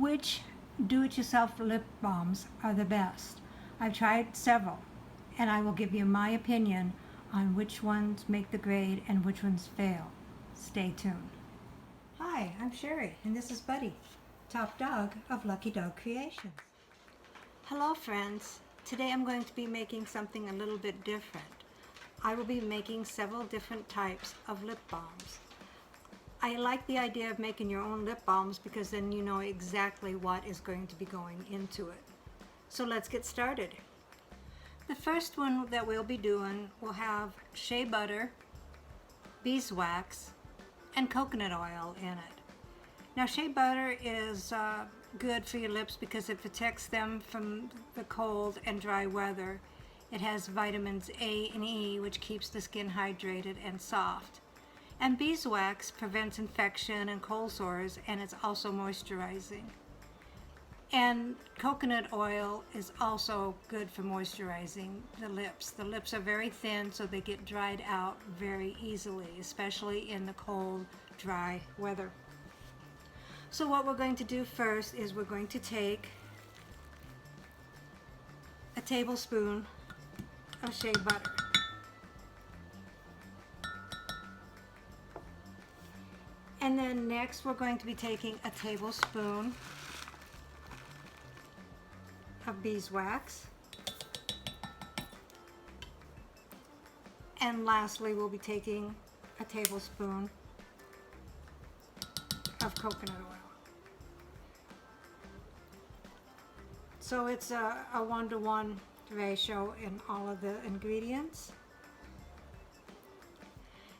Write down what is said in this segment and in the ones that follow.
Which do-it-yourself lip balms are the best? I've tried several, and I will give you my opinion on which ones make the grade and which ones fail. Stay tuned. Hi, I'm Sherry, and this is Buddy, top dog of Lucky Dog Creations. Hello friends, today I'm going to be making something a little bit different. I will be making several different types of lip balms. I like the idea of making your own lip balms because then you know exactly what is going to be going into it. So let's get started. The first one that we'll be doing will have shea butter, beeswax, and coconut oil in it. Now shea butter is good for your lips because it protects them from the cold and dry weather. It has vitamins A and E, which keeps the skin hydrated and soft. And beeswax prevents infection and cold sores, and it's also moisturizing. And coconut oil is also good for moisturizing the lips. The lips are very thin, so they get dried out very easily, especially in the cold, dry weather. So what we're going to do first is we're going to take a tablespoon of shea butter. And then next we're going to be taking a tablespoon of beeswax. And lastly we'll be taking a tablespoon of coconut oil. So it's a 1-to-1 ratio in all of the ingredients.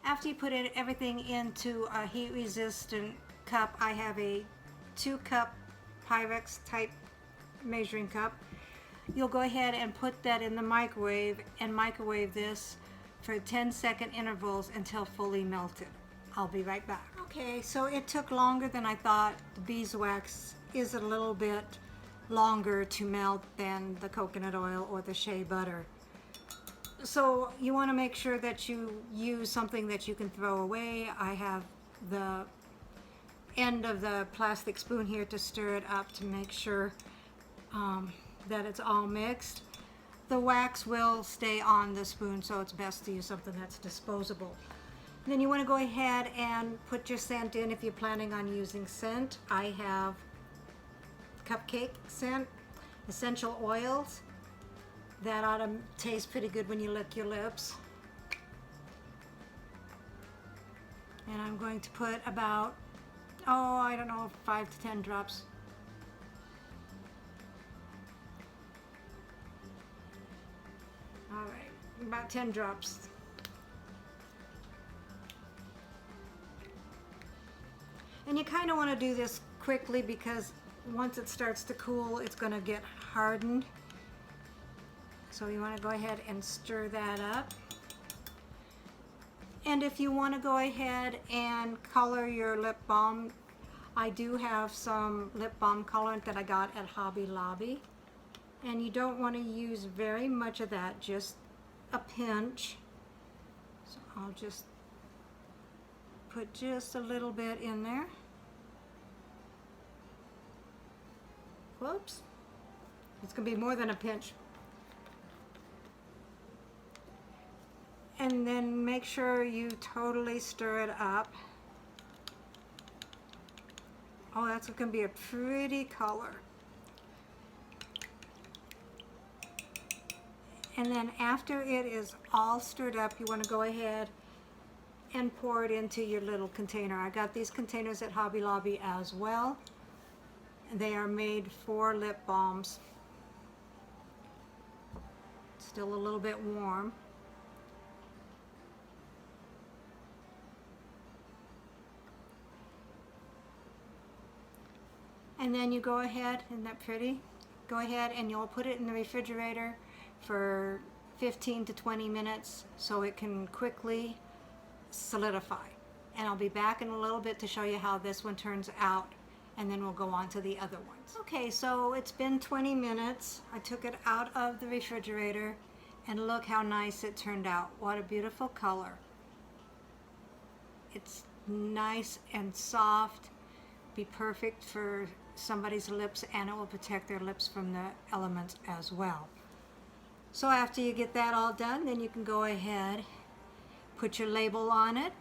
After you put everything into a heat-resistant cup, I have a 2-cup Pyrex type measuring cup. You'll go ahead and put that in the microwave and microwave this for 10-second intervals until fully melted. I'll be right back. Okay, so it took longer than I thought. The beeswax is a little bit longer to melt than the coconut oil or the shea butter. So you want to make sure that you use something that you can throw away. I have the end of the plastic spoon here to stir it up to make sure that it's all mixed. The wax will stay on the spoon, so it's best to use something that's disposable. And then you want to go ahead and put your scent in if you're planning on using scent. I have cupcake scent, essential oils. That ought to taste pretty good when you lick your lips. And I'm going to put about, I don't know, 5 to 10 drops. All right, about 10 drops. And you kind of want to do this quickly because once it starts to cool, it's going to get hardened. So you want to go ahead and stir that up. And if you want to go ahead and color your lip balm, I do have some lip balm colorant that I got at Hobby Lobby. And you don't want to use very much of that, just a pinch. So I'll just put just a little bit in there. Whoops. It's going to be more than a pinch. And then make sure you totally stir it up. Oh, that's going to be a pretty color. And then after it is all stirred up, you want to go ahead and pour it into your little container. I got these containers at Hobby Lobby as well. They are made for lip balms. Still a little bit warm. And then you go ahead, isn't that pretty? Go ahead and you'll put it in the refrigerator for 15 to 20 minutes so it can quickly solidify. And I'll be back in a little bit to show you how this one turns out, and then we'll go on to the other ones. Okay, so it's been 20 minutes. I took it out of the refrigerator and look how nice it turned out. What a beautiful color. It's nice and soft, be perfect for somebody's lips, and it will protect their lips from the elements as well. So after you get that all done, then you can go ahead, put your label on it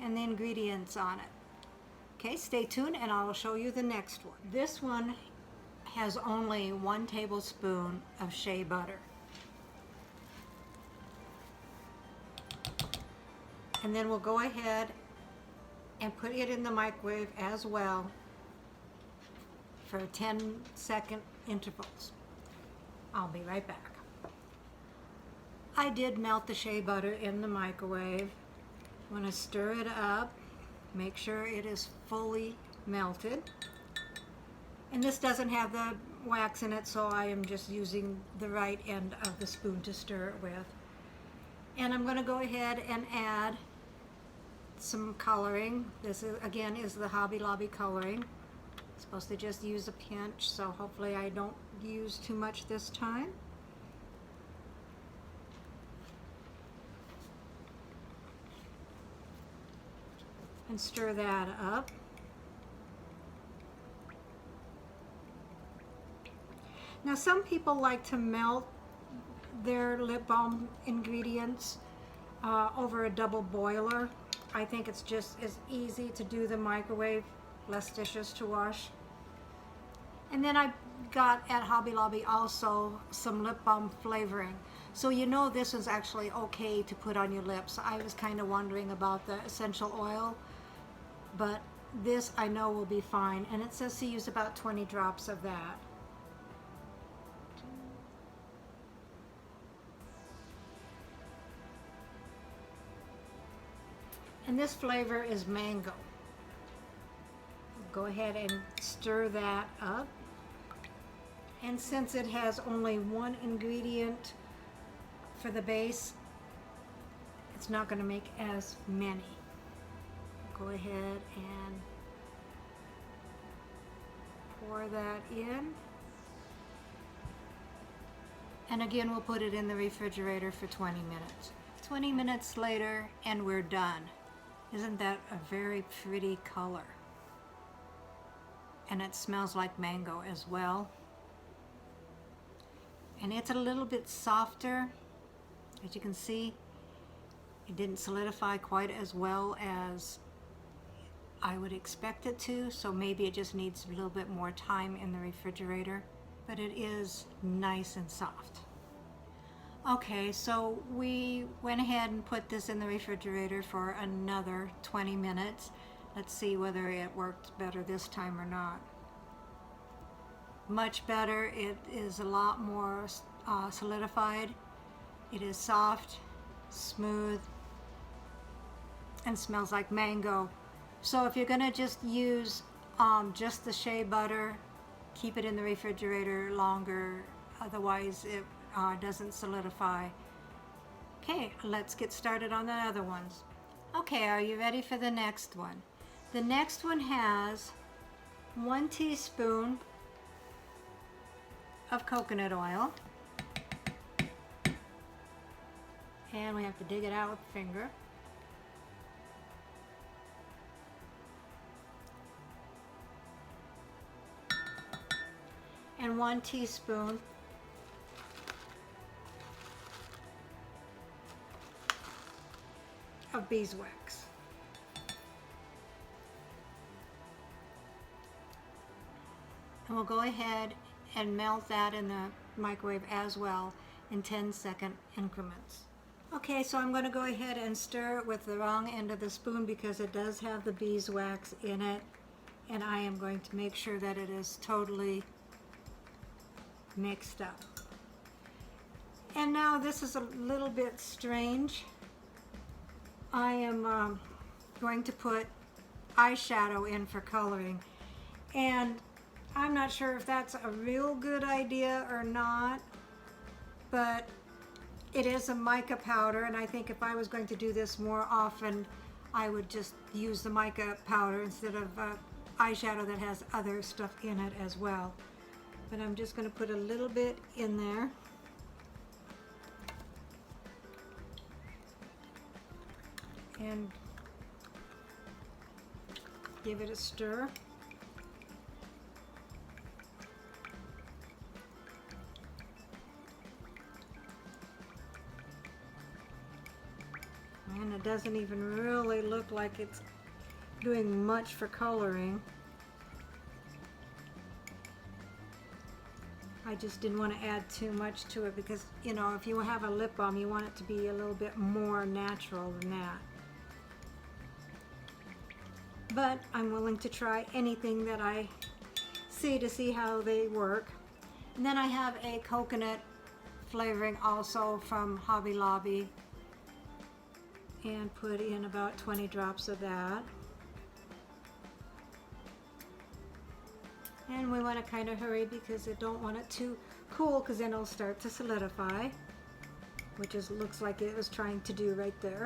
and the ingredients on it. Okay, stay tuned and I will show you the next one. This one has only 1 tablespoon of shea butter. And then we'll go ahead and put it in the microwave as well for 10-second intervals. I'll be right back. I did melt the shea butter in the microwave. I'm going to stir it up, make sure it is fully melted. And this doesn't have the wax in it, so I am just using the right end of the spoon to stir it with. And I'm going to go ahead and add some coloring. This is, again, is the Hobby Lobby coloring. I'm supposed to just use a pinch, so hopefully I don't use too much this time. And stir that up. Now some people like to melt their lip balm ingredients over a double boiler. I think it's just as easy to do the microwave, less dishes to wash. And then I got at Hobby Lobby also some lip balm flavoring. So you know this is actually okay to put on your lips. I was kind of wondering about the essential oil, but this I know will be fine. And it says to use about 20 drops of that. And this flavor is mango. Go ahead and stir that up. And since it has only 1 ingredient for the base, it's not going to make as many. Go ahead and pour that in. And again, we'll put it in the refrigerator for 20 minutes. 20 minutes later, and we're done. Isn't that a very pretty color? And it smells like mango as well. And it's a little bit softer. As you can see, it didn't solidify quite as well as I would expect it to, so maybe it just needs a little bit more time in the refrigerator, but it is nice and soft. Okay, so we went ahead and put this in the refrigerator for another 20 minutes. Let's see whether it worked better this time or not. Much better. It is a lot more solidified. It is soft, smooth, and smells like mango. So if you're going to just use just the shea butter, keep it in the refrigerator longer, otherwise it doesn't solidify. Okay, let's get started on the other ones. Okay, are you ready for the next one? The next one has 1 teaspoon of coconut oil. And we have to dig it out with the finger. And 1 teaspoon of beeswax. And we'll go ahead and melt that in the microwave as well in 10-second increments. Okay, so I'm going to go ahead and stir it with the wrong end of the spoon because it does have the beeswax in it, and I am going to make sure that it is totally mixed up. And now this is a little bit strange. I am going to put eyeshadow in for coloring, and I'm not sure if that's a real good idea or not, but it is a mica powder, and I think if I was going to do this more often, I would just use the mica powder instead of eyeshadow that has other stuff in it as well. But I'm just going to put a little bit in there. And give it a stir. it doesn't even really look like it's doing much for coloring. I just didn't want to add too much to it because, you know, if you have a lip balm, you want it to be a little bit more natural than that. But I'm willing to try anything that I see to see how they work. And then I have a coconut flavoring also from Hobby Lobby, and put in about 20 drops of that. And we want to kind of hurry because I don't want it too cool, because then it'll start to solidify, which is looks like it was trying to do right there.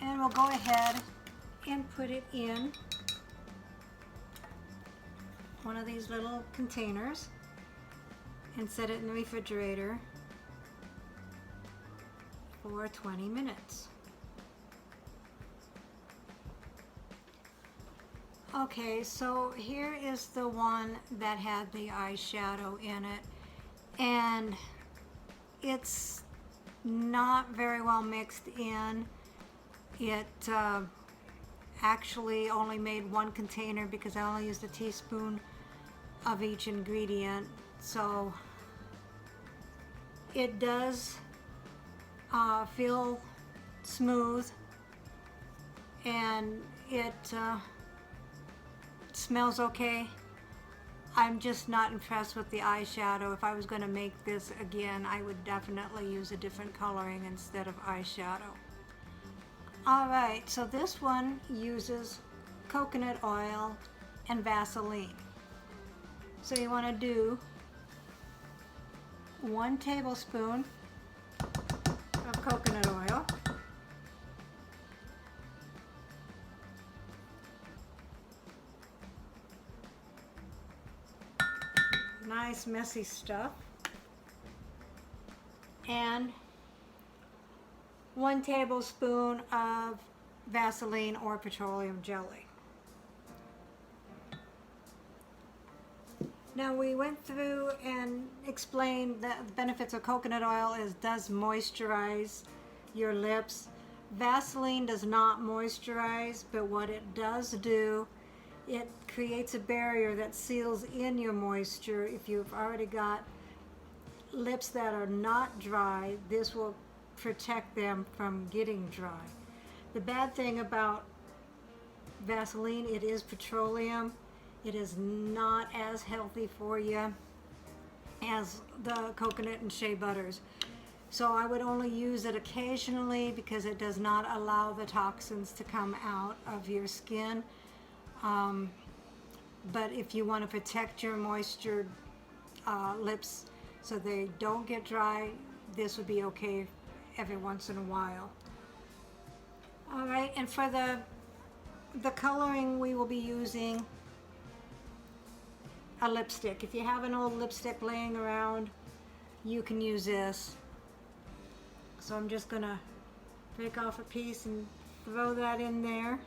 And we'll go ahead and put it in one of these little containers and set it in the refrigerator for 20 minutes. Okay, so here is the one that had the eyeshadow in it, and it's not very well mixed in. It actually only made one container because I only used a teaspoon of each ingredient, so it does feel smooth, and it smells okay. I'm just not impressed with the eyeshadow. If I was going to make this again, I would definitely use a different coloring instead of eyeshadow. Alright, so this one uses coconut oil and Vaseline. So you want to do 1 tablespoon of coconut oil, nice messy stuff, and 1 tablespoon of Vaseline or petroleum jelly. Now we went through and explained that the benefits of coconut oil is does moisturize your lips. Vaseline does not moisturize, but what it does do, it creates a barrier that seals in your moisture. If you've already got lips that are not dry, this will protect them from getting dry. The bad thing about Vaseline, it is petroleum. It is not as healthy for you as the coconut and shea butters. So I would only use it occasionally because it does not allow the toxins to come out of your skin. But if you want to protect your moisture lips so they don't get dry, this would be okay every once in a while. All right, and for the coloring, we will be using a lipstick. If you have an old lipstick laying around, you can use this. So I'm just gonna break off a piece and throw that in there,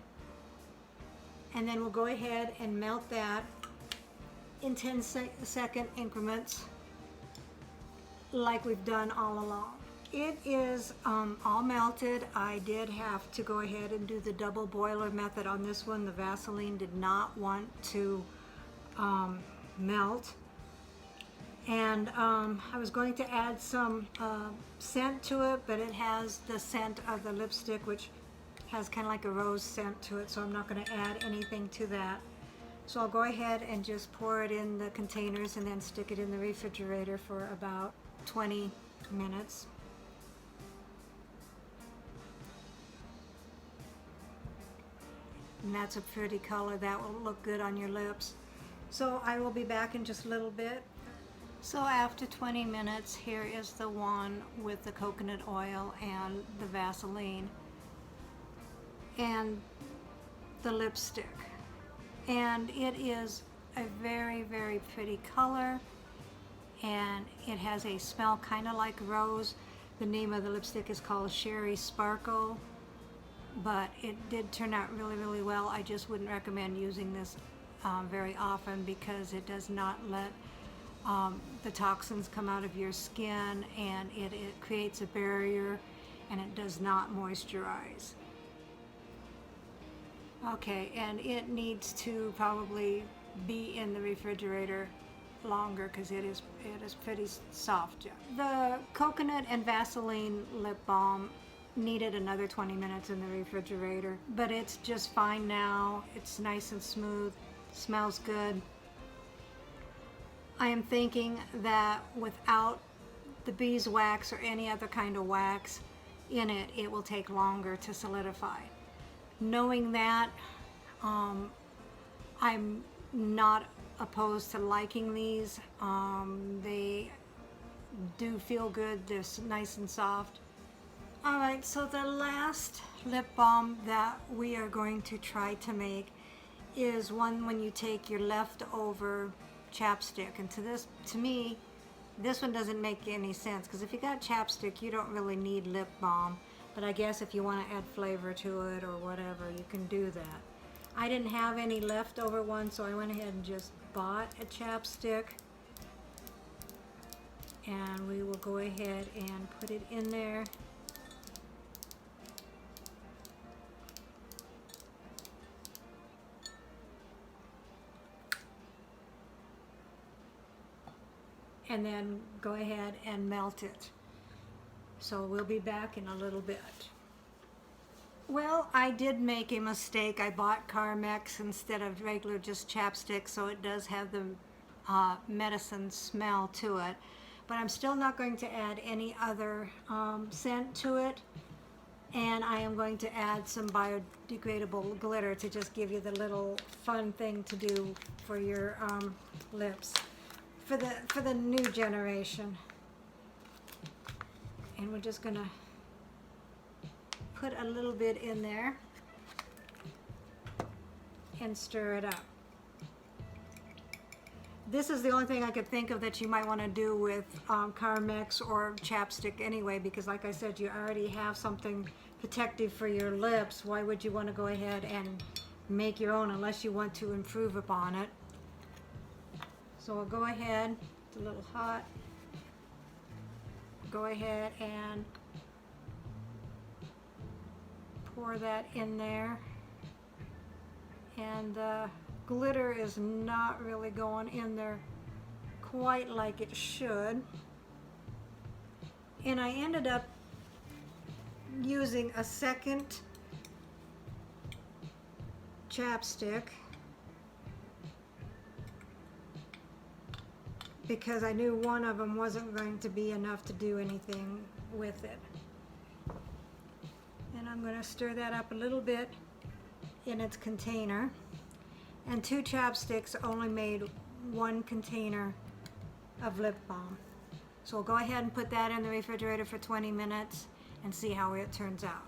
and then we'll go ahead and melt that in 10-second increments like we've done all along. It is all melted. I did have to go ahead and do the double boiler method on this one. The Vaseline did not want to melt, and I was going to add some scent to it, but it has the scent of the lipstick, which has kind of like a rose scent to it, so I'm not going to add anything to that. So I'll go ahead and just pour it in the containers and then stick it in the refrigerator for about 20 minutes. And that's a pretty color. That will look good on your lips. So I will be back in just a little bit. So after 20 minutes, here is the one with the coconut oil and the Vaseline and the lipstick. And it is a very, very pretty color, and it has a smell kind of like rose. The name of the lipstick is called Sherry Sparkle, but it did turn out really, really well. I just wouldn't recommend using this very often because it does not let the toxins come out of your skin, and it creates a barrier, and it does not moisturize. Okay, and it needs to probably be in the refrigerator longer because it is pretty soft. The coconut and Vaseline lip balm needed another 20 minutes in the refrigerator, but it's just fine now. It's nice and smooth, smells good. I am thinking that without the beeswax or any other kind of wax in it, it will take longer to solidify. Knowing that, I'm not opposed to liking these. They do feel good. They're nice and soft. All right, so the last lip balm that we are going to try to make is one when you take your leftover chapstick. And to me, this one doesn't make any sense, because if you got chapstick, you don't really need lip balm. But I guess if you want to add flavor to it or whatever, you can do that. I didn't have any leftover ones, so I went ahead and just bought a chapstick. And we will go ahead and put it in there. And then go ahead and melt it. So we'll be back in a little bit. Well, I did make a mistake. I bought Carmex instead of regular just chapstick, so it does have the medicine smell to it. But I'm still not going to add any other scent to it. And I am going to add some biodegradable glitter to just give you the little fun thing to do for your lips. For the new generation. And we're just gonna put a little bit in there and stir it up. This is the only thing I could think of that you might want to do with Carmex or chapstick anyway, because like I said, you already have something protective for your lips. Why would you want to go ahead and make your own unless you want to improve upon it? So we'll go ahead, it's a little hot, go ahead and pour that in there. And the glitter is not really going in there quite like it should. And I ended up using a second chapstick because I knew one of them wasn't going to be enough to do anything with it. And I'm going to stir that up a little bit in its container. And 2 chapsticks only made 1 container of lip balm. So we'll go ahead and put that in the refrigerator for 20 minutes and see how it turns out.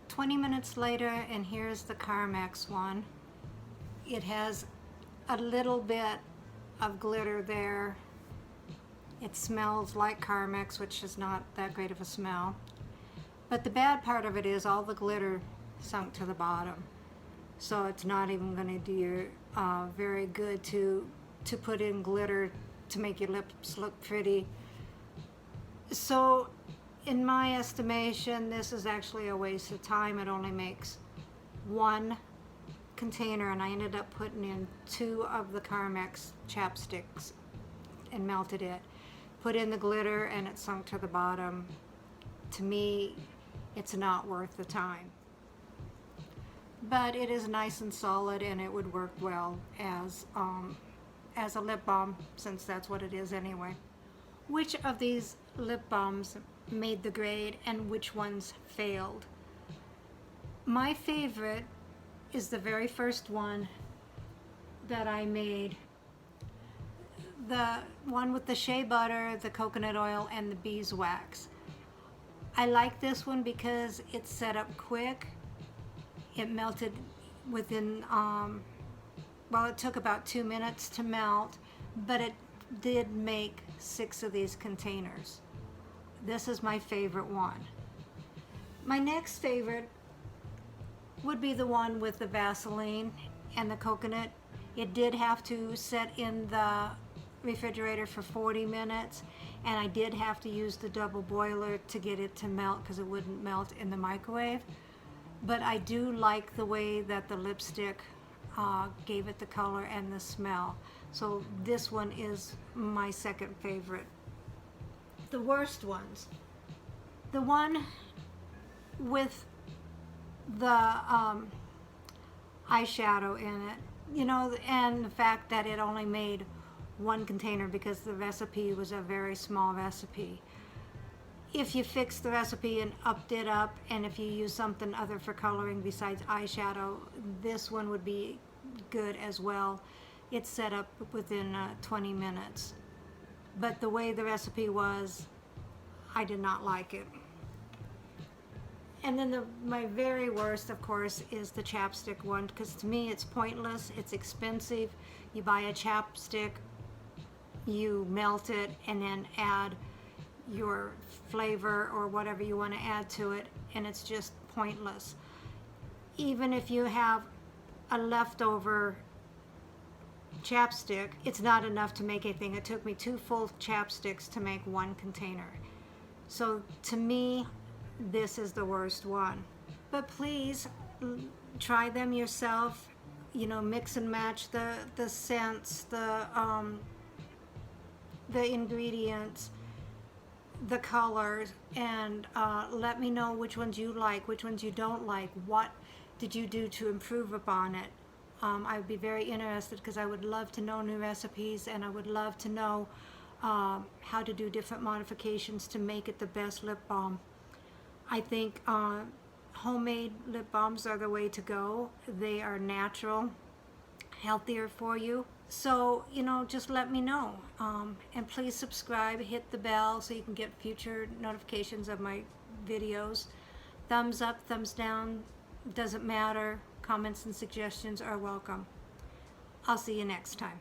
20 minutes later, and here's the Carmex one. It has a little bit of glitter there. It smells like Carmex, which is not that great of a smell. But the bad part of it is all the glitter sunk to the bottom. So it's not even going to do you very good to put in glitter to make your lips look pretty. So in my estimation, this is actually a waste of time. It only makes 1 container, and I ended up putting in 2 of the Carmex chapsticks and melted it. Put in the glitter and it sunk to the bottom. To me, it's not worth the time. But it is nice and solid, and it would work well as a lip balm, since that's what it is anyway. Which of these lip balms made the grade and which ones failed? My favorite is the very first one that I made. The one with the shea butter, the coconut oil, and the beeswax. I like this one because it's set up quick. It melted within, well, it took about 2 minutes to melt, but it did make 6 of these containers. This is my favorite one. My next favorite would be the one with the Vaseline and the coconut. It did have to set in the refrigerator for 40 minutes, and I did have to use the double boiler to get it to melt because it wouldn't melt in the microwave. But I do like the way that the lipstick gave it the color and the smell. So this one is my second favorite. The worst ones. The one with the eyeshadow in it, you know, and the fact that it only made one container because the recipe was a very small recipe. If you fixed the recipe and upped it up, and if you use something other for coloring besides eyeshadow, this one would be good as well. It's set up within 20 minutes. But the way the recipe was, I did not like it. And then my very worst, of course, is the chapstick one, because to me it's pointless, it's expensive. You buy a chapstick, you melt it, and then add your flavor or whatever you want to add to it, and it's just pointless. Even if you have a leftover chapstick, it's not enough to make anything. It took me 2 full chapsticks to make 1 container. So to me, this is the worst one. But please try them yourself. You know, mix and match the scents, the ingredients, the colors, and let me know which ones you like, which ones you don't like. What did you do to improve upon it? I would be very interested, because I would love to know new recipes, and I would love to know how to do different modifications to make it the best lip balm. I think homemade lip balms are the way to go. They are natural, healthier for you. So, you know, just let me know. And please subscribe, hit the bell so you can get future notifications of my videos. Thumbs up, thumbs down, doesn't matter. Comments and suggestions are welcome. I'll see you next time.